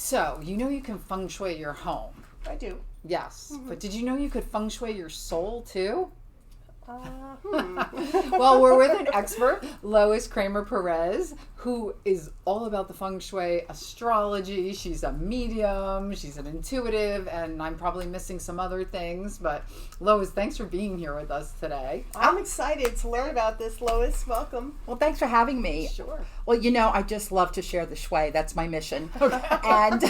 So, you can feng shui your home. I do. Yes. But did you know you could feng shui your soul too? Hmm. Well, we're with an expert, Lois Kramer-Perez, who is all about the feng shui astrology. She's a medium, she's an intuitive, and I'm probably missing some other things. But Lois, thanks for being here with us today. I'm excited to learn about this, Lois. Welcome. Well, thanks for having me. Sure. Well, I just love to share the shui. That's my mission. And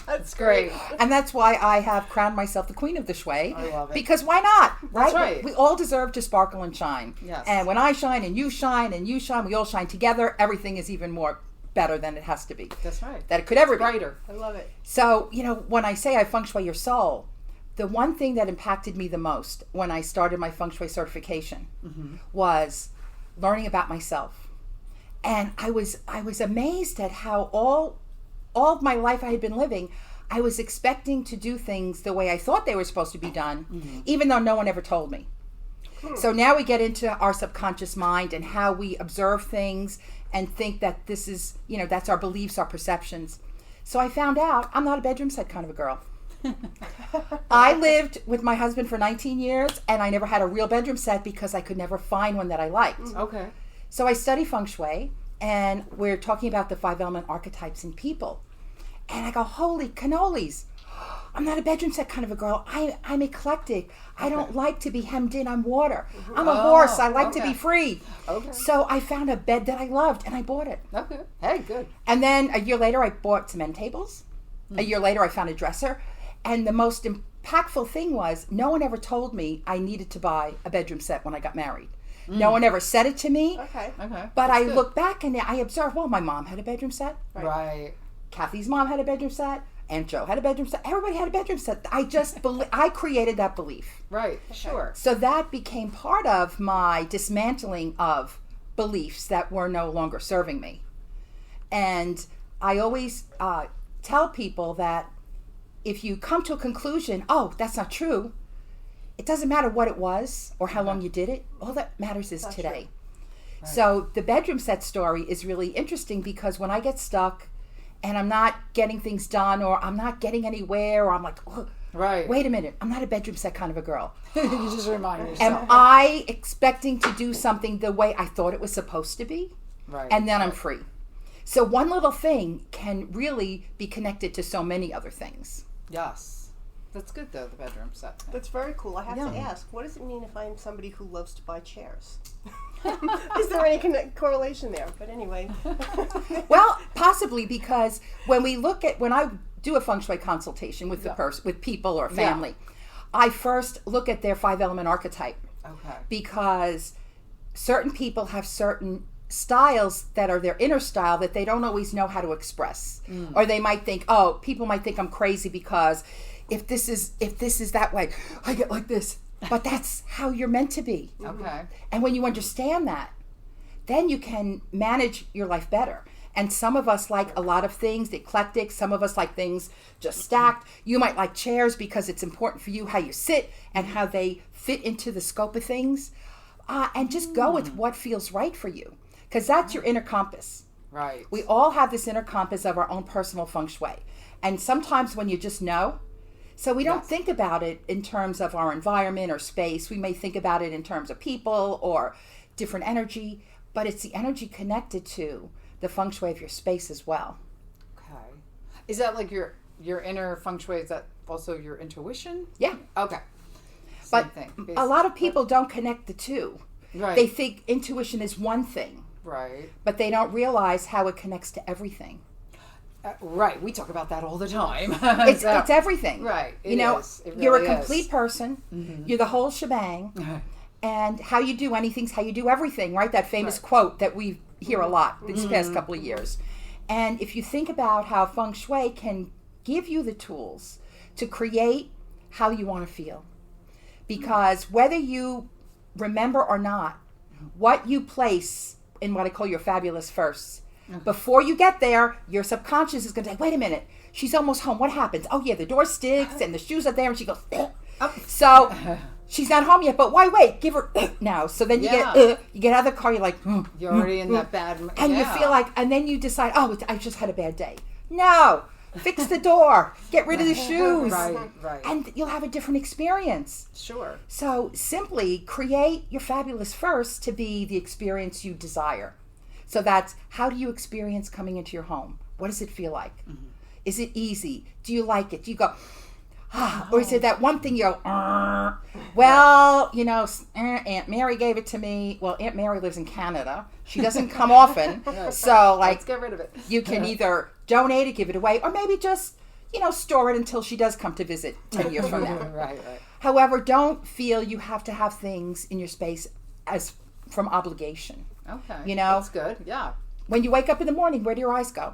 That's great. and that's why I have crowned myself the queen of the shui. I love it. Because why not? That's right. We all deserve to sparkle and shine. Yes. And when I shine and you shine, we all shine together, everything is even more better than it has to be. That's right. That it could ever be. Brighter. I love it. So, when I say I feng shui your soul, the one thing that impacted me the most when I started my feng shui certification was learning about myself. And I was amazed at how all of my life I had been living, I was expecting to do things the way I thought they were supposed to be done, even though no one ever told me. So now we get into our subconscious mind and how we observe things and think that this is, that's our beliefs, our perceptions. So I found out I'm not a bedroom set kind of a girl. I lived with my husband for 19 years and I never had a real bedroom set because I could never find one that I liked. Okay. So I study feng shui and we're talking about the 5 element archetypes in people. And I go, holy cannolis. I'm not a bedroom set kind of a girl. I'm eclectic. I don't like to be hemmed in. I'm water. I'm a horse. I like to be free. Okay. So I found a bed that I loved and I bought it. Okay. Hey, good. And then a year later, I bought some end tables. A year later, I found a dresser. And the most impactful thing was no one ever told me I needed to buy a bedroom set when I got married. No one ever said it to me. Okay. Okay. But That's I good. look back and I observe, well, my mom had a bedroom set. Right. Kathy's mom had a bedroom set. Aunt Joe had a bedroom set. Everybody had a bedroom set. I created that belief. Right. Sure. So that became part of my dismantling of beliefs that were no longer serving me. And I always tell people that if you come to a conclusion, oh, that's not true, it doesn't matter what it was or how long you did it. All that matters is today. Right. So the bedroom set story is really interesting because when I get stuck and I'm not getting things done or I'm not getting anywhere or I'm like, oh, Right. wait a minute, I'm not a bedroom set kind of a girl. You just remind yourself. Am I expecting to do something the way I thought it was supposed to be? Right. And then I'm free. So one little thing can really be connected to so many other things. Yes. That's good though, the bedroom set. That's very cool. I have to Yeah. ask, what does it mean if I'm somebody who loves to buy chairs? Is there any correlation there? But anyway. Well, possibly because when I do a feng shui consultation with the person, with people or family, I first look at their 5 element archetype. Okay. Because certain people have certain styles that are their inner style that they don't always know how to express. Or they might think, people might think I'm crazy because if this is that way, I get like this. But that's how you're meant to be. Okay. And when you understand that, then you can manage your life better. And some of us like a lot of things, the eclectic. Some of us like things just stacked. You might like chairs because it's important for you how you sit and how they fit into the scope of things. And just go with what feels right for you. Because that's your inner compass. Right. We all have this inner compass of our own personal feng shui. And sometimes when you just know, so we don't think about it in terms of our environment or space. We may think about it in terms of people or different energy, but it's the energy connected to the feng shui of your space as well. Okay. Is that like your inner feng shui? Is that also your intuition? Yeah. Okay. But Same thing. a lot of people don't connect the two. Right. They think intuition is one thing, Right. but they don't realize how it connects to everything. Right. We talk about that all the time. It's everything. Right. You know, is. It you're a really complete is. person. You're the whole shebang. And how you do anything's how you do everything, right? That famous quote that we hear a lot these past couple of years. And if you think about how feng shui can give you the tools to create how you want to feel. Because whether you remember or not, what you place in what I call your fabulous firsts, before you get there, your subconscious is going to say, wait a minute, she's almost home. What happens? Oh, yeah, the door sticks and the shoes are there. And she goes, so she's not home yet. But why wait? Give her now. So then you get out of the car. You're like, You're already in that bad. and you feel like, and then you decide, oh, I just had a bad day. No, fix the door, get rid of the shoes. Right. And you'll have a different experience. Sure. So simply create your fabulous first to be the experience you desire. So that's, how do you experience coming into your home? What does it feel like? Mm-hmm. Is it easy? Do you like it? Do you go, or is it that one thing you go, well, you know, Aunt Mary gave it to me. Well, Aunt Mary lives in Canada. She doesn't come often. So, like, let's get rid of it. You can either donate it, give it away, or maybe just, you know, store it until she does come to visit 10 years from now. Right. However, don't feel you have to have things in your space as from obligation. Okay. You know? That's good. Yeah. When you wake up in the morning, where do your eyes go?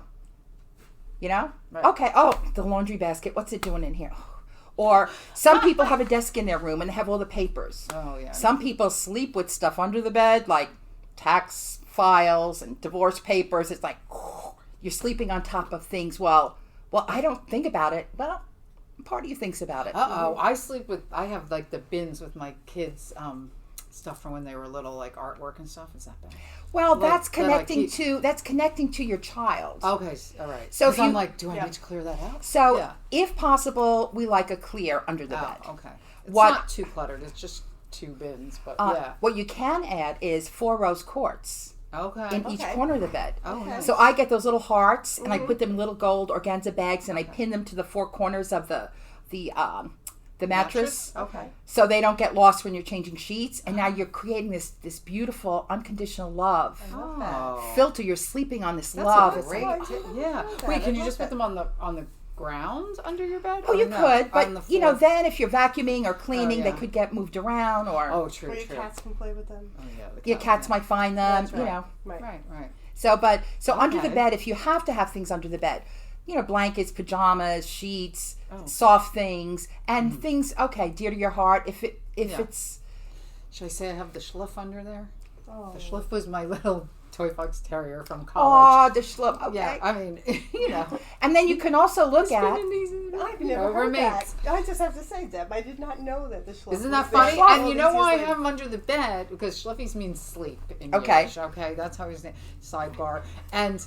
You know? Right. Okay, oh, the laundry basket, what's it doing in here? Or some people have a desk in their room and they have all the papers. Oh, yeah. Some people sleep with stuff under the bed, like tax files and divorce papers. It's like, you're sleeping on top of things. Well, I don't think about it. Well, part of you thinks about it. I have like the bins with my kids' stuff from when they were little, like artwork and stuff. Is that bad? Well, Like, that's connecting to your child. Okay, all right. So if I'm you- like, do I need to clear that out? So, Yeah. if possible, we like a clear under the bed. Okay. It's What- not too cluttered. It's just 2 bins, but yeah. What you can add is 4 rose quartz Okay. in each corner of the bed. Oh, nice. So I get those little hearts and I put them in little gold organza bags and I pin them to the 4 corners of the mattress. Okay. So they don't get lost when you're changing sheets. And now you're creating this beautiful unconditional love. Oh. Filter, you're sleeping on this That's love. a It's great like, tip. Yeah. Wait, can you just put them on the ground under your bed? oh, you no? could, On the but you know, floor? then if you're vacuuming or cleaning, they yeah. could get moved around, or Oh, true. Or your cats can play with them. Oh, yeah. your cats might find them. That's You right. know. Right. Right. So under the Okay. bed, if you have to have things under the bed, you know, blankets, pajamas, sheets, Oh. soft things, and things, okay, dear to your heart. If it's, Should I say I have the schluff under there? Oh. The schluff was my little toy fox terrier from oh, college. the schlup, okay. Yeah, I mean, you know. And then you can also look at, I've never heard that. I just have to say, Deb, I did not know that the schluff Isn't was that there. funny? Schluff And you is know why I usually- have him under the bed? Because schluffies means sleep in Okay. Yiddish. Okay, that's how his name. Sidebar. And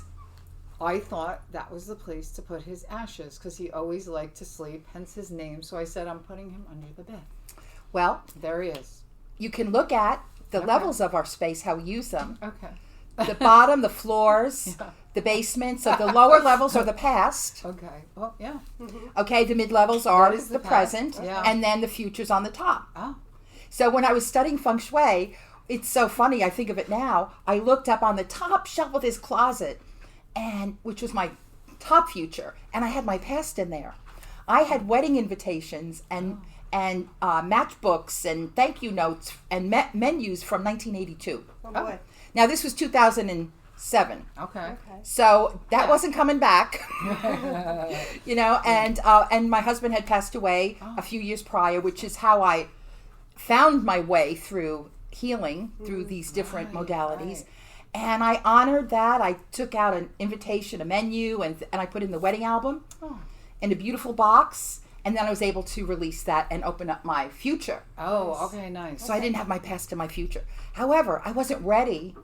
I thought that was the place to put his ashes because he always liked to sleep, hence his name. So I said, I'm putting him under the bed. well, There he is. you can look at the levels of our space, how we use them. Okay. The bottom, the floors, the basement. So the lower levels are the past. Okay. Well, yeah. Okay, the mid-levels are That is the the past. present, Yeah. and then the future's on the top. Oh. So when I was studying Feng Shui, it's so funny, I think of it now, I looked up on the top shelf of this closet, and which was my top future, and I had my past in there. I had wedding invitations and matchbooks and thank you notes and menus from 1982. Oh, boy. Now this was 2007. Okay. So that wasn't coming back, you know, and my husband had passed away a few years prior, which is how I found my way through healing through these different modalities. right. And I honored that. I took out an invitation, a menu, and I put in the wedding album in a beautiful box. And then I was able to release that and open up my future. Oh, okay, nice. So I didn't have my past and my future. However, I wasn't ready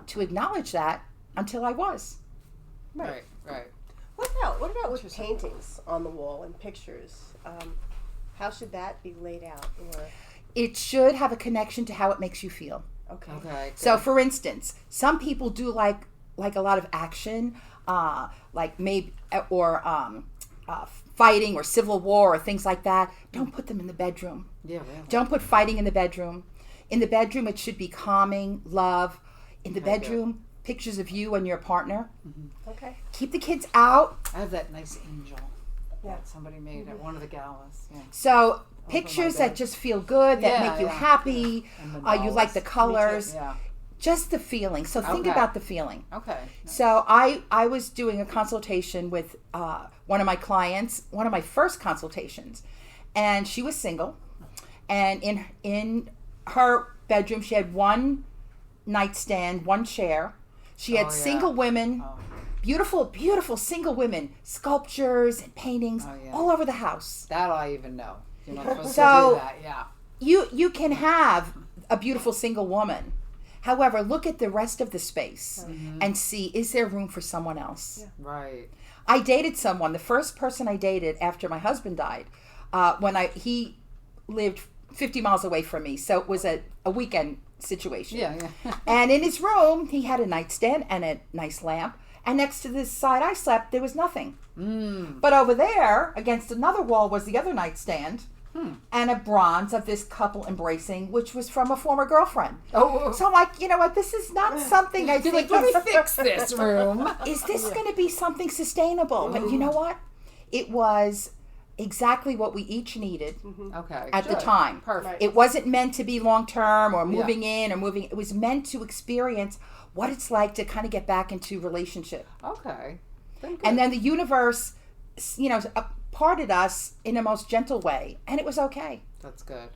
to acknowledge that until I was. Right. What about with paintings on the wall and pictures? How should that be laid out? Or It should have a connection to how it makes you feel. okay. Okay. So, for instance, some people do like a lot of action, like maybe fighting or civil war or things like that. Don't put them in the bedroom. Yeah, really. Don't put fighting in the bedroom. In the bedroom, it should be calming, love. In the bedroom, pictures of you and your partner. Okay. Keep the kids out. I have that nice angel Yeah. that somebody made at one of the galas. Yeah. So pictures that just feel good, that Yeah, make you yeah, happy. And the You like the dolls. colors. Yeah. Just the feeling. So think Okay. about the feeling. Okay. So I was doing a consultation with one of my clients, one of my first consultations, and she was single, and in her bedroom she had one nightstand, one chair. She had Oh, yeah. single women, Oh. beautiful single women, sculptures and paintings Oh, yeah. all over the house. That I even know. You're not supposed So- to do that. Yeah. You can have a beautiful single woman. However, look at the rest of the space and see, is there room for someone else? Right. I dated someone. The first person I dated after my husband died, he lived 50 miles away from me, so it was a weekend situation. Yeah. And in his room, he had a nightstand and a nice lamp. And next to this side I slept, there was nothing. But over there, against another wall, was the other nightstand and a bronze of this couple embracing, which was from a former girlfriend. Oh. So I'm like, you know what? This is not something I think. Let me fix this room. Is this going to be something sustainable? But you know what? It was exactly what we each needed Okay. at the time. Perfect. It wasn't meant to be long term or moving in or moving. It was meant to experience what it's like to kind of get back into relationship. Okay. And then the universe, parted us in a most gentle way, and it was okay. That's good.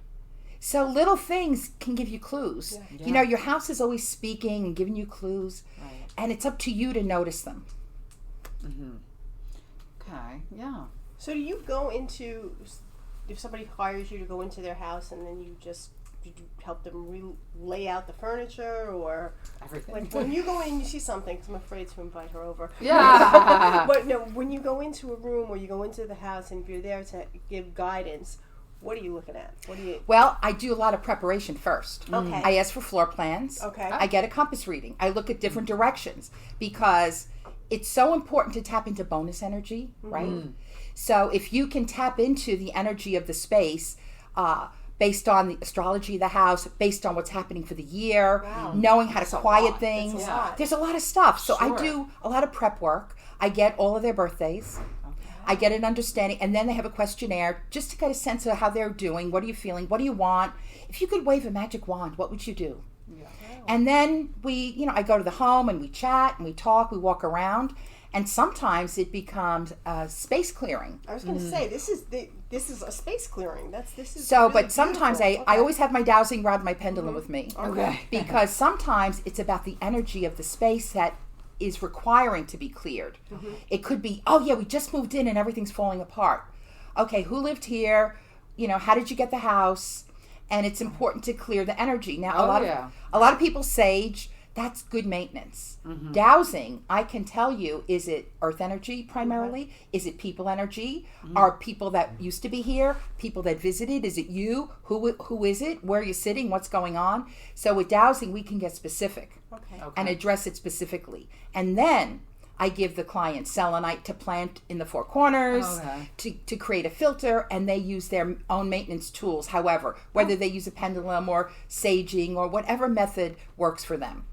So little things can give you clues. Yeah. Your house is always speaking and giving you clues, and it's up to you to notice them. Okay. Yeah. So do you go into, if somebody hires you to go into their house and then you help them lay out the furniture, or Everything. like when you go in and you see something, because I'm afraid to invite her over. Yeah. But no, when you go into a room or you go into the house and if you're there to give guidance, what are you looking at? Well, I do a lot of preparation first. Okay. I ask for floor plans. Okay. I get a compass reading. I look at different directions because it's so important to tap into bonus energy, right? So if you can tap into the energy of the space, based on the astrology of the house, based on what's happening for the year, knowing how to quiet things. That's a lot. There's a lot of stuff. So I Sure. do a lot of prep work. I get all of their birthdays. I get an understanding, and then they have a questionnaire just to get a sense of how they're doing. What are you feeling? What do you want? If you could wave a magic wand, what would you do? And then I go to the home and we chat and we talk, we walk around, and sometimes it becomes space clearing. I was going to say this is a space clearing. But sometimes I always have my dowsing rod and my pendulum with me. Okay. Because sometimes it's about the energy of the space that is requiring to be cleared. It could be, we just moved in and everything's falling apart. Okay, who lived here? How did you get the house? And it's important to clear the energy. Now, a lot of people sage. That's good maintenance. Dowsing, I can tell you, is it earth energy primarily? Is it people energy? Are people that used to be here, people that visited? Is it you? Who is it? Where are you sitting? What's going on? So with dowsing, we can get specific and address it specifically. And then I give the client selenite to plant in the four corners to create a filter, and they use their own maintenance tools, however, whether they use a pendulum or saging or whatever method works for them.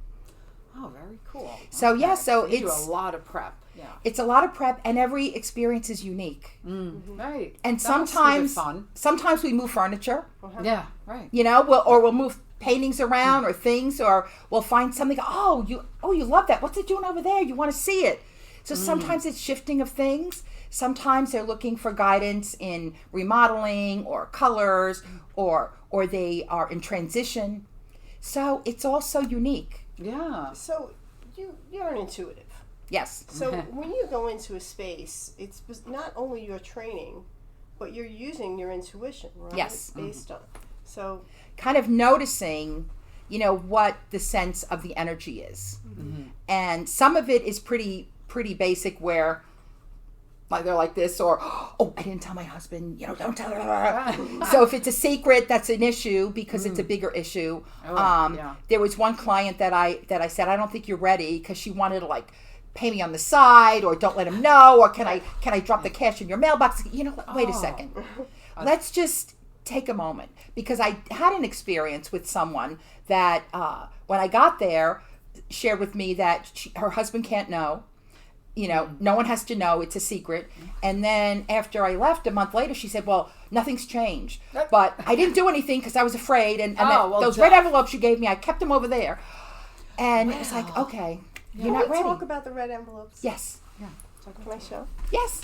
Oh, very cool. So so you do it's a lot of prep. Yeah. It's a lot of prep, and every experience is unique. Right. And That must keep it sometimes we move furniture. Yeah. Right. We'll move paintings around or things, or we'll find something. You love that. What's it doing over there? You want to see it. So sometimes it's shifting of things. Sometimes they're looking for guidance in remodeling or colors, or they are in transition. So it's all so unique. Yeah. So you're an intuitive. Yes. So when you go into a space, it's not only your training, but you're using your intuition, right? Yes. Based on. So kind of noticing, what the sense of the energy is. And some of it is pretty basic, where like they're like this, or I didn't tell my husband, don't tell her. So if it's a secret, that's an issue because it's a bigger issue. There was one client that I said, I don't think you're ready, because she wanted to pay me on the side, or don't let him know, or can I drop the cash in your mailbox? Wait a second. Let's just take a moment, because I had an experience with someone that when I got there shared with me that her husband can't know. No one has to know. It's a secret. And then after I left a month later, she said, well, nothing's changed. But I didn't do anything because I was afraid. And those red envelopes you gave me, I kept them over there. And it was like, okay, you're not ready. Can we talk about the red envelopes? Yes. Yeah. Can I show? Yes.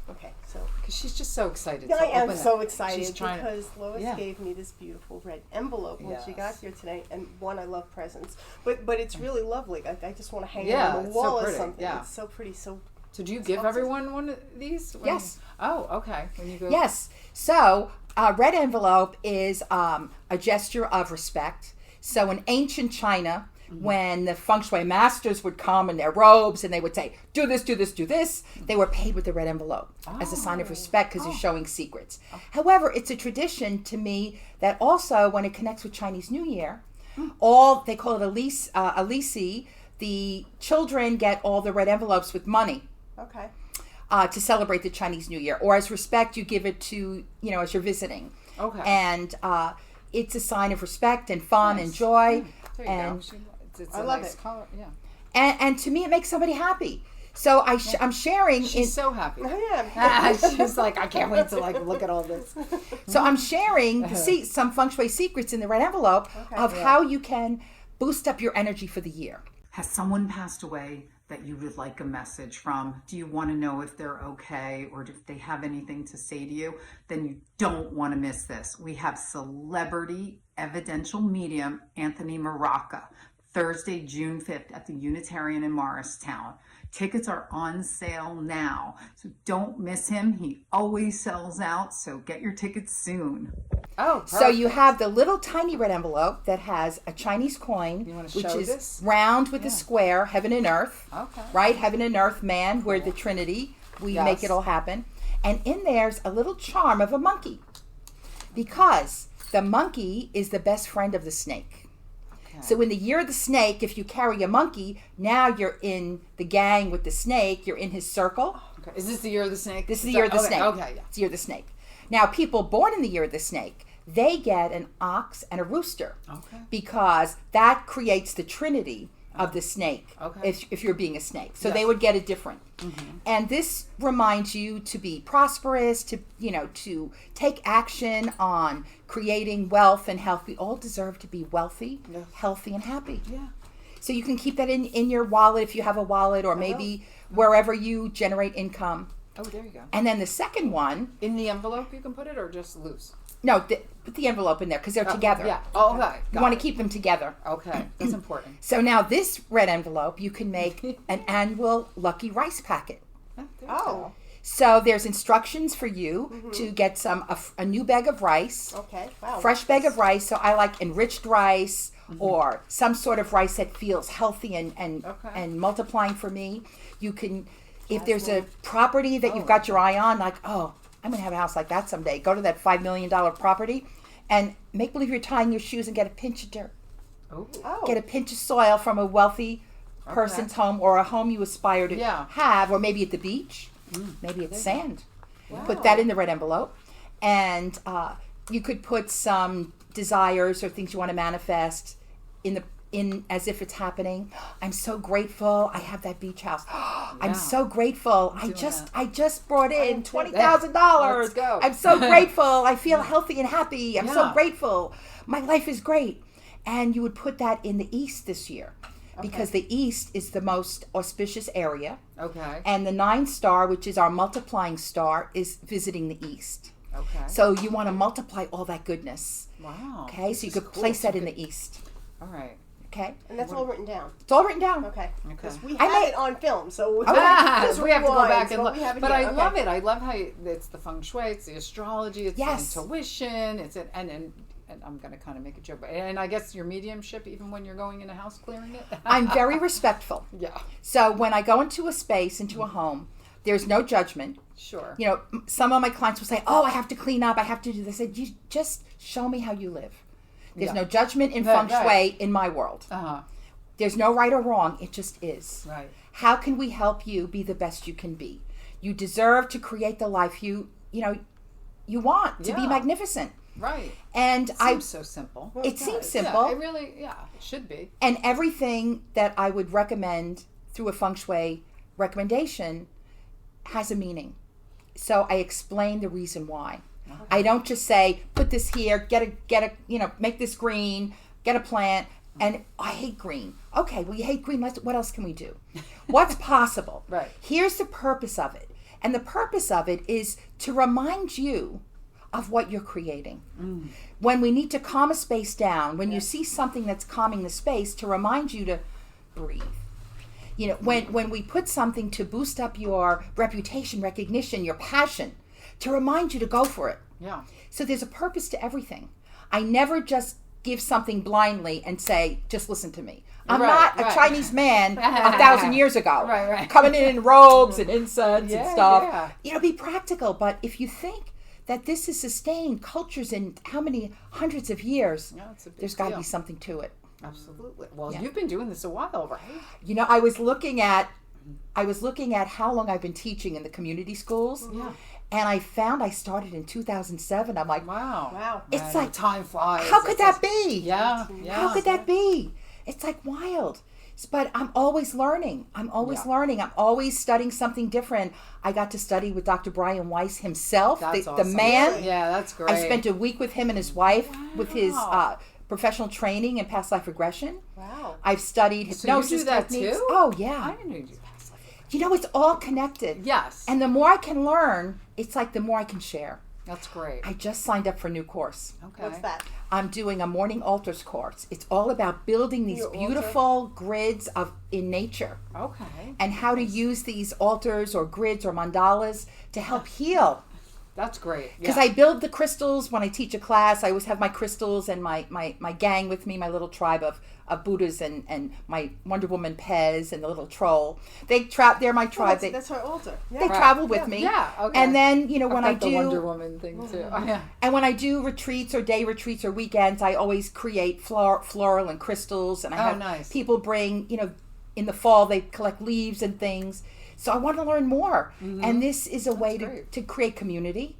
Okay, so Because she's just so excited. I am open so it. excited She's trying because Lois gave me this beautiful red envelope when she got Yes. here today, and I love presents, but it's really lovely. I just want to hang it Yeah, on the it's so wall or pretty, something. yeah. It's so pretty. So So do you give everyone one of these? Yes. Oh, okay. When you go. Yes. So a red envelope is a gesture of respect. So in ancient China, when the Feng Shui masters would come in their robes and they would say, do this, do this, do this, they were paid with the red envelope as a sign of respect because you're showing secrets. However, it's a tradition to me that also when it connects with Chinese New Year, they call it Alisi, the children get all the red envelopes with money. Okay. To celebrate the Chinese New Year. Or as respect, you give it to, as you're visiting. Okay. And it's a sign of respect and fun and joy. There you and go. It's I a love nice it. color. Yeah. and to me, it makes somebody happy. So I'm sharing. She's so happy. Yeah. She's like, I can't wait to look at all this. So I'm sharing some Feng Shui secrets in the red envelope of how you can boost up your energy for the year. Has someone passed away that you would like a message from? Do you want to know if they're okay or if they have anything to say to you? Then you don't want to miss this. We have celebrity evidential medium Anthony Maraca, Thursday, June 5th at the Unitarian in Morristown. Tickets are on sale now, so don't miss him. He always sells out, so get your tickets soon. Oh, perfect. So you have the little tiny red envelope that has a Chinese coin, You wanna which show is this? round with a square, heaven and earth. Okay. Right? Heaven and earth, man, we're the Trinity. We Yes. make it all happen. And in there's a little charm of a monkey. Because the monkey is the best friend of the snake. So in the year of the snake, if you carry a monkey, now you're in the gang with the snake. You're in his circle. Okay. Is this the year of the snake? This is the year of the snake. Okay, yeah. It's the year of the snake. Now, people born in the year of the snake, they get an ox and a rooster. Okay. Because that creates the trinity of the snake. Okay. If you're being a snake. So Yes. they would get it different. And this reminds you to be prosperous, to take action on creating wealth and health. We all deserve to be wealthy, healthy, and happy. Yeah. So you can keep that in your wallet if you have a wallet, or maybe wherever you generate income. Oh, there you go. And then the second one, In the envelope you can put it or just loose? put the envelope in there because they're together. Yeah. Oh, okay. You want to keep them together. Okay. That's important. So now this red envelope, you can make an annual lucky rice packet. Yeah, there you Oh. go. So there's instructions for you to get a new bag of rice, Okay. Wow. fresh bag of rice. So I like enriched rice or some sort of rice that feels healthy and multiplying for me. You can, if there's a property that you've got your eye on, like, oh, I'm going to have a house like that someday. Go to that $5 million property and make believe you're tying your shoes and get a pinch of dirt. Oh. Oh. Get a pinch of soil from a wealthy person's home or a home you aspire to have, or maybe at the beach, maybe it's sand. Put that in the red envelope. And you could put some desires or things you want to manifest in as if it's happening. I'm so grateful I have that beach house. I'm so grateful. I just brought in $20,000. Let's go. I'm so grateful. I feel healthy and happy. I'm so grateful. My life is great. And you would put that in the east this year. Because the east is the most auspicious area. Okay. And the 9 star, which is our multiplying star, is visiting the east. Okay. So you want to multiply all that goodness. Wow. Okay, This so you is could cool. place So that you in could- the east. All right. Okay, And that's all written down. it's all written down. Okay. Okay. Because we I have made- it on film, so Ah, so we have to go rewind, back and so look. we have it But here. I Okay. love it. I love how it's the feng shui, it's the astrology, it's Yes. the intuition, and I'm going to kind of make a joke, but and I guess your mediumship, even when you're going in a house clearing it. I'm very respectful. Yeah. So when I go into a space, into a home, there's no judgment. Sure. You know, some of my clients will say, "Oh, I have to clean up. I have to do this." I said, "You just show me how you live." There's no judgment in feng shui in my world. There's no right or wrong. It just is. Right. How can we help you be the best you can be? You deserve to create the life you want to be Yeah. magnificent. Right. And Seems so simple. it seems simple. Yeah, it really, it should be. And everything that I would recommend through a feng shui recommendation has a meaning. So I explain the reason why. I don't just say, put this here, get a, make this green, get a plant, and I hate green. Okay, well, you hate green. What else can we do? What's possible? Right. Here's the purpose of it. And the purpose of it is to remind you of what you're creating. When we need to calm a space down, when you see something that's calming the space, to remind you to breathe. You know, when we put something to boost up your reputation, recognition, your passion, to remind you to go for it. Yeah. So there's a purpose to everything. I never just give something blindly and say, just listen to me. I'm Right, not a right. Chinese man 1,000 years ago. Right. Coming in robes and incense and Yeah, stuff. yeah. You know, be practical. But if you think that this is sustained cultures in how many hundreds of years, Yeah, it's a big there's got to deal. be something to it. Absolutely. Well, Yeah. you've been doing this a while, right? You know, I was looking at how long I've been teaching in the community schools. Yeah. And I found I started in 2007. I'm like, Wow. Wow. it's Man, like, time flies. how could It's that be? Yeah. How could that be? It's like wild. But I'm always learning. I'm always always studying something different. I got to study with Dr. Brian Weiss himself, That's the awesome. man. Yeah, that's great. I spent a week with him and his wife with his professional training in past life regression. Wow. I've studied So you hypnosis do that techniques. too? Oh I yeah. didn't know you do past life. You know, it's all connected. Yes. And the more I can learn, it's like the more I can share. That's great. I just signed up for a new course. Okay. What's that? I'm doing a morning altars course. It's all about building these Your altar? beautiful grids of in nature Okay. and how to use these altars or grids or mandalas to help heal. That's great. Because I build the crystals when I teach a class. I always have my crystals and my gang with me, my little tribe of Buddhas and my Wonder Woman Pez and the little troll. They're my tribe. That's her altar. Yeah. They travel with me. Yeah, okay. And then, you know, when I the Wonder do Woman thing too. Oh, yeah. and when I do retreats or day retreats or weekends, I always create floral and crystals, and I have nice. people bring, you know, in the fall they collect leaves and things. So I want to learn more, and this is a way great. to create community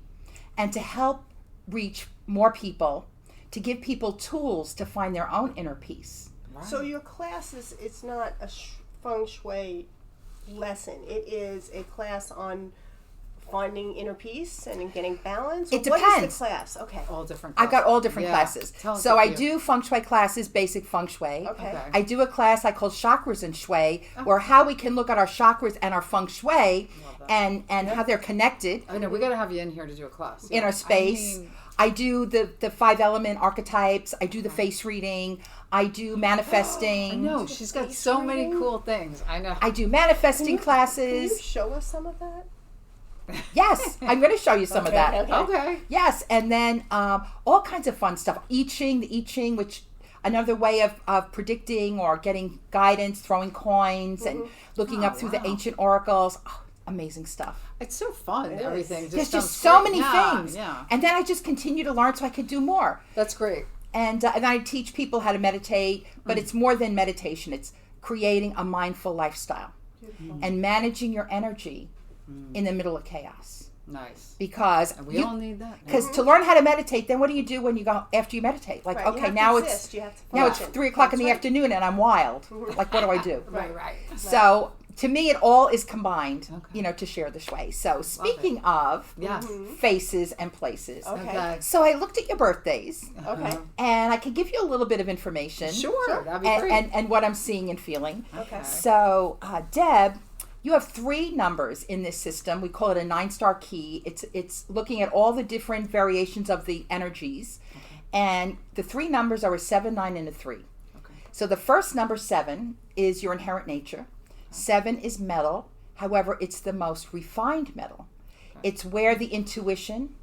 and to help reach more people, to give people tools to find their own inner peace. So your class it's not a Feng Shui lesson. It is a class on finding inner peace and getting balance. It What depends. is the class? Okay. All different. I've got all classes. different Yeah. classes. Tell us So a I few. do Feng Shui classes, basic Feng Shui. Okay. I do a class I call Chakras and Shui, where how we can look at our chakras and our Feng Shui and how they're connected I know we got to have you in here to do a class. in Yeah. our space. I do the 5 element archetypes. I do the face reading. I do manifesting. No, she's got so many cool things. I know. I do manifesting Can you classes. show us some of that? Yes, I'm going to show you some of that. Okay. Okay. Yes, and then all kinds of fun stuff. The I Ching, which another way of predicting or getting guidance, throwing coins and looking up through the ancient oracles. Oh, amazing stuff. It's so fun. It is. Everything. There's sounds just so great. many Yeah, things. Yeah. And then I just continue to learn so I could do more. That's great. And I teach people how to meditate, but it's more than meditation. It's creating a mindful lifestyle and managing your energy in the middle of chaos. Nice. Because We all need that. Because to learn how to meditate, then what do you do when you go after you meditate? Like, Right, you okay, have to now exist. You have to now it's function. 3 o'clock in the That's right. afternoon and I'm wild. Like, what do I do? Right. So to me, it all is combined, Okay. to share the shui. So speaking of Yes. faces and places, Okay. so I looked at your birthdays, Okay. and I can give you a little bit of information. Sure. That'd be And, great. and what I'm seeing and feeling. Okay. So, Deb, you have 3 numbers in this system. We call it a 9-star key. It's looking at all the different variations of the energies, and the 3 numbers are a 7, 9, and a 3. Okay. So the first number 7 is your inherent nature. 7 is metal. However, it's the most refined metal. It's where the intuition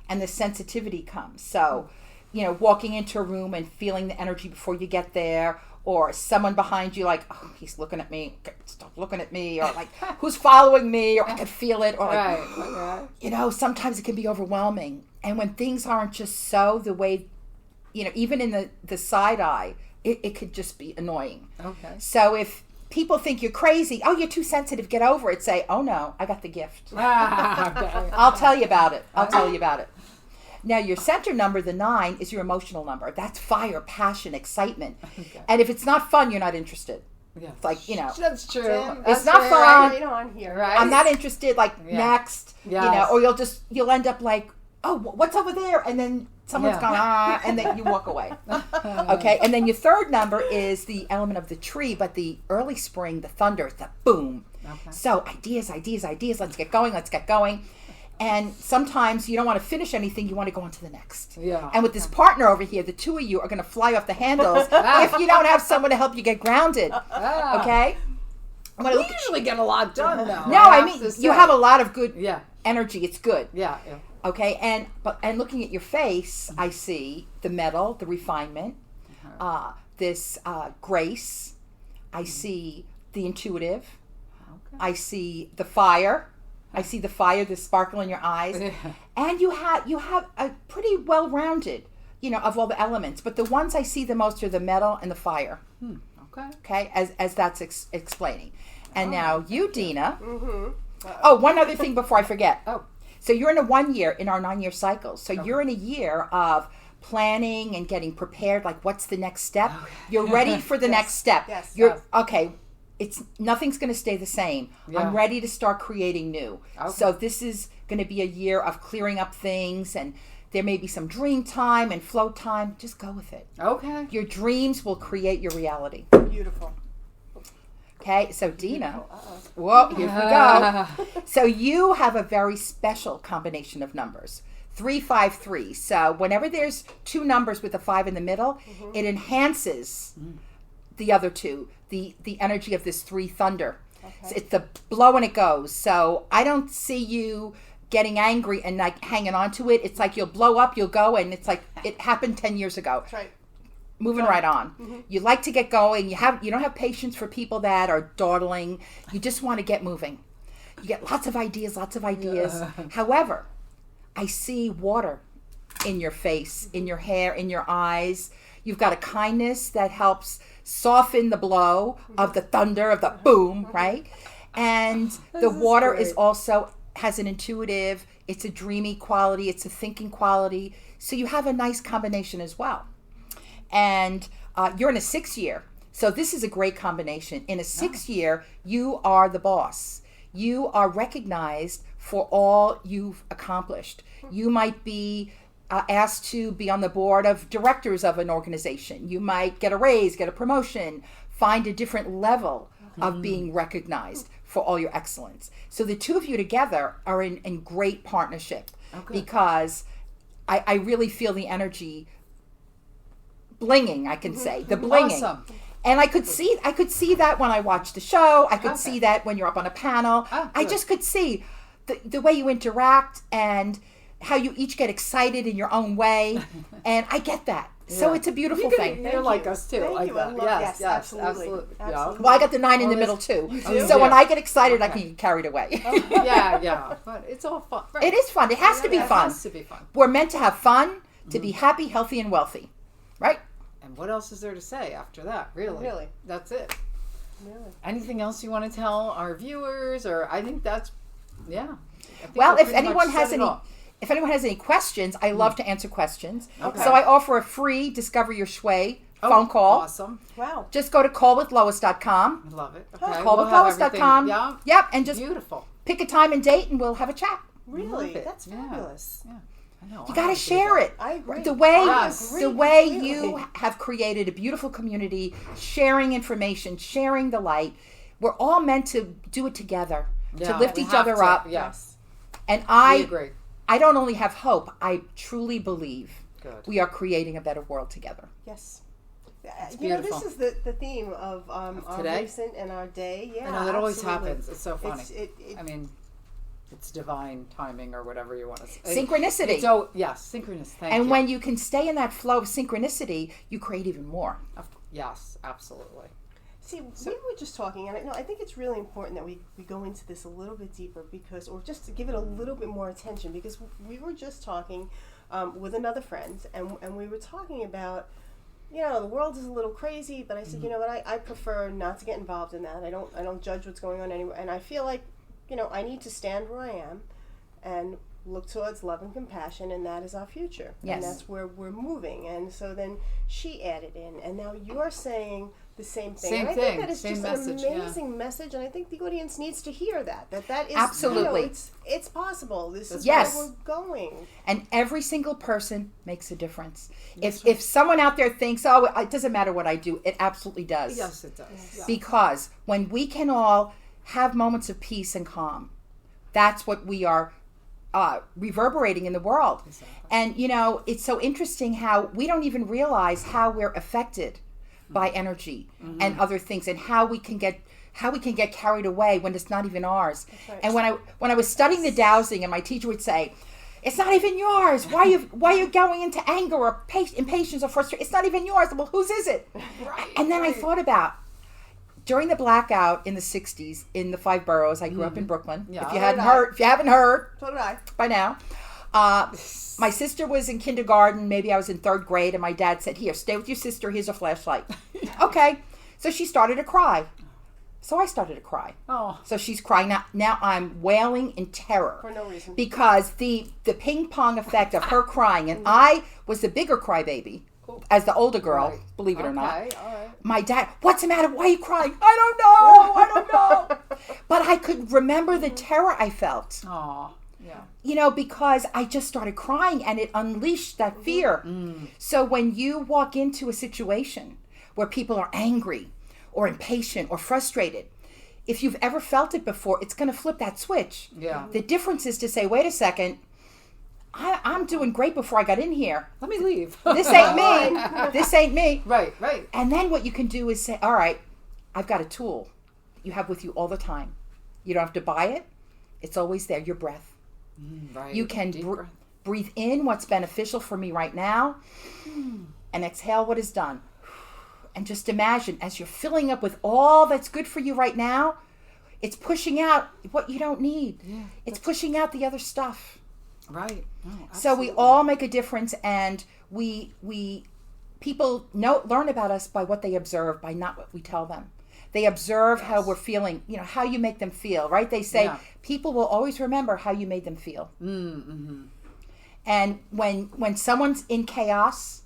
and the sensitivity comes. So, walking into a room and feeling the energy before you get there, or someone behind you like, oh, he's looking at me, stop looking at me, or like, who's following me, or I can feel it, or like, Right. sometimes it can be overwhelming. And when things aren't just so the way, even in the side eye, it could just be annoying. Okay. So if people think you're crazy, oh, you're too sensitive, get over it, say, oh no, I got the gift. Okay. I'll tell you about it. Now, your center number, the 9, is your emotional number. That's fire, passion, excitement. And if it's not fun, you're not interested. Yeah. It's like, That's true. Tim, It's That's not fair. fun. Right on here. Right. I'm not interested, like, Yeah. next, Yes. or you'll end up like, oh, what's over there? And then someone's Yeah. gone, and then you walk away. Okay, and then your third number is the element of the tree, but the early spring, the thunder, the boom. Okay. So ideas, let's get going. And sometimes you don't want to finish anything, you want to go on to the next. Yeah. And with this partner over here, the 2 of you are going to fly off the handles if you don't have someone to help you get grounded. Ah. Okay? I'm gonna We look at- usually get a lot done, though. no, I have mean, to you say. have a lot of good Yeah. energy. It's good. Yeah. Okay, and looking at your face, I see the metal, the refinement, this grace, I see the intuitive. Okay. I see the fire. I see the fire, the sparkle in your eyes. And you have a pretty well-rounded, of all the elements. But the ones I see the most are the metal and the fire. Okay. Okay, as that's explaining. And now you, Dina. Mm-hmm. Oh, one other thing before I forget. Oh. So you're in a 1 year in our 9-year cycle. So you're in a year of planning and getting prepared. Like, what's the next step? You're ready for the next step. Yes. You're okay. Nothing's going to stay the same. Yeah. I'm ready to start creating new. Okay. So this is going to be a year of clearing up things, and there may be some dream time and flow time. Just go with it. Okay. Your dreams will create your reality. Beautiful. Okay, so Dina, Uh-oh. whoa, here we go. So you have a very special combination of numbers, 353. So whenever there's two numbers with a 5 in the middle, it enhances the other two, the energy of this 3 thunder. Okay. So it's the blow and it goes. So I don't see you getting angry and like hanging on to it. It's like you'll blow up, you'll go, and it's like it happened 10 years ago. That's right. Moving right on. You like to get going. You don't have patience for people that are dawdling. You just want to get moving. You get lots of ideas. However, I see water in your face, in your hair, in your eyes. You've got a kindness that helps soften the blow of the thunder, of the boom, right? And the water is also has an intuitive, it's a dreamy quality, it's a thinking quality. So you have a nice combination as well. And you're in a 6 year. So this is a great combination. In a 6 year, you are the boss. You are recognized for all you've accomplished. You might be asked to be on the board of directors of an organization. You might get a raise, get a promotion, find a different level of being recognized for all your excellence. So the two of you together are in great partnership because I really feel the energy blinging, I can say, the blinging. Awesome. And I could see that when I watched the show. I could see that when you're up on a panel. I just could see the way you interact and how you each get excited in your own way. And I get that. So it's a beautiful thing. You're like us too. Thank like you. that. I love- yes, absolutely. Yeah. Absolutely. Well, I got the 9 in the middle too. do? So when Yeah. I get excited, I can get carried away. yeah. But it's all fun. Right. It is fun. It has to be It fun. has to be fun. We're meant to have fun, to be happy, healthy, and wealthy. Right? And what else is there to say after that? Really? Really. That's it. Really. Anything else you want to tell our viewers? Or I think that's, I think Well, we if pretty much anyone said has it any, all. if anyone has any questions, I love to answer questions. Okay. So I offer a free Discover Your Shui phone call. Awesome. Wow. Just go to callwithlois.com. I love it. Oh, Okay. We'll have everything. Callwithlois.com. Yeah. Yep, and just Beautiful. pick a time and date, and we'll have a chat. Really? Love it. That's Yeah. fabulous. Yeah. I know. You got to share it. I agree. The way Yes. the way you have created a beautiful community, sharing information, sharing the light. We're all meant to do it together, to lift each other up. Yes. And We I agree. don't only have hope, I truly believe Good. we are creating a better world together. Yes. beautiful. This is the theme of our today? recent and our day. Yeah, I know that always absolutely. happens. It's so funny. It- I mean, it's divine timing or whatever you want to say. Synchronicity. So yes, synchronous. Thank you. And when you can stay in that flow of synchronicity, you create even more. Yes, absolutely. See, we were just talking, and I think it's really important that we go into this a little bit deeper or just to give it a little bit more attention, because we were just talking with another friend, and we were talking about, the world is a little crazy, but I said, you know what, I prefer not to get involved in that. I don't judge what's going on anywhere, and I feel like, I need to stand where I am and look towards love and compassion, and that is our future. Yes. And that's where we're moving. And so then she added in, and now you're saying the same thing. Same and I thing, think that is same just message, an amazing message, and I think the audience needs to hear that is Absolutely. it's possible. This is Yes. where we're going. And every single person makes a difference. If someone out there thinks, oh, it doesn't matter what I do, it absolutely does. Yes, it does. Yeah. Because when we can all have moments of peace and calm, that's what we are reverberating in the world. Exactly. And it's so interesting how we don't even realize how we're affected by energy and other things, and how we can get carried away when it's not even ours. right. And when I was studying the dowsing, and my teacher would say, "It's not even yours. Why are you going into anger or impatience or frustration? It's not even yours." Well, whose is it? Right. And then I thought about, during the blackout in the 60s in the 5 boroughs, I grew up in Brooklyn. Yeah. If you haven't heard So did I. by now. My sister was in kindergarten. Maybe I was in 3rd grade, and my dad said, "Here, stay with your sister. Here's a flashlight." Okay. So she started to cry. So I started to cry. Oh. So she's crying. Now I'm wailing in terror. For no reason. Because the ping pong effect of her crying, and I was the bigger crybaby as the older girl, Right. believe it or not. Okay, all right. My dad, "What's the matter? Why are you crying?" I don't know. But I could remember the terror I felt. Oh, yeah. You know, because I just started crying and it unleashed that fear. So when you walk into a situation where people are angry or impatient or frustrated, if you've ever felt it before, it's going to flip that switch. Yeah. The difference is to say, wait a second, I'm doing great before I got in here. Let me leave. This ain't me. This ain't me. Right, right. And then what you can do is say, all right, I've got a tool you have with you all the time. You don't have to buy it. It's always there, your breath. Right. You can Deep breath. breathe in what's beneficial for me right now and exhale what is done. And just imagine as you're filling up with all that's good for you right now, it's pushing out what you don't need. Yeah, It's pushing out the other stuff. Right. Oh, So we absolutely. all make a difference, and people learn about us by what they observe, by not what we tell them. They observe how we're feeling, how you make them feel, right? They say people will always remember how you made them feel. Mm-hmm. And when someone's in chaos,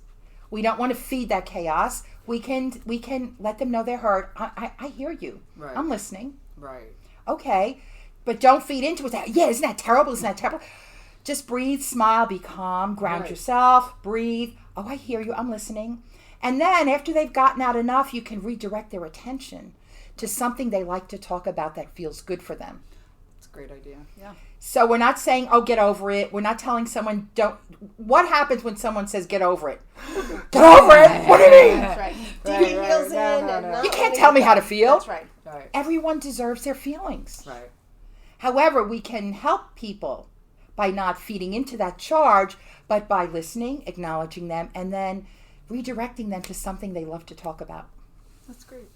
we don't want to feed that chaos. We can let them know they're hurt. I hear you. Right. I'm listening. Right. Okay. But don't feed into it. Yeah, isn't that terrible? Isn't that terrible? Just breathe, smile, be calm, ground Right. yourself, breathe. Oh, I hear you. I'm listening. And then after they've gotten out enough, you can redirect their attention to something they like to talk about that feels good for them. It's a great idea. Yeah. So we're not saying, oh, get over it. We're not telling someone, don't. What happens when someone says, get over it? Get over it? What do you mean? That's right. Right, Digging right. heels No, in no, and no. not You can't letting tell me go. how to feel. That's right. Right. Everyone deserves their feelings. Right. However, we can help people by not feeding into that charge, but by listening, acknowledging them, and then redirecting them to something they love to talk about. That's great.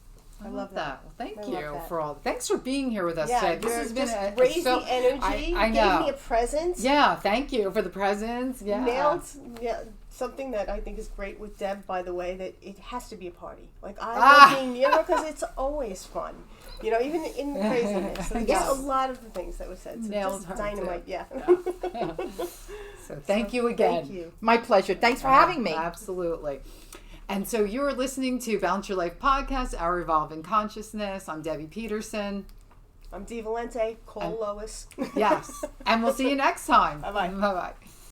I love love that. Well, thank I you love that. for all. Thanks for being here with us Yeah, today. This you're has been just a raised so, the energy. I Gave know. me a present. Yeah. Thank you for the presents. Yeah. Nailed. Yeah. Something that I think is great with Deb, by the way, that it has to be a party. Like I love being near her because it's always fun. Even in the craziness. So Yes. just a lot of the things that were said. So Nailed just her, dynamite. too. Yeah. So thank you again. Thank you. My pleasure. Thanks for having me. Absolutely. And so you're listening to Balance Your Life podcast, Our Evolving Consciousness. I'm Debbie Peterson. I'm Dee Valente. Call Lois. Yes. And we'll see you next time. Bye-bye. Bye-bye.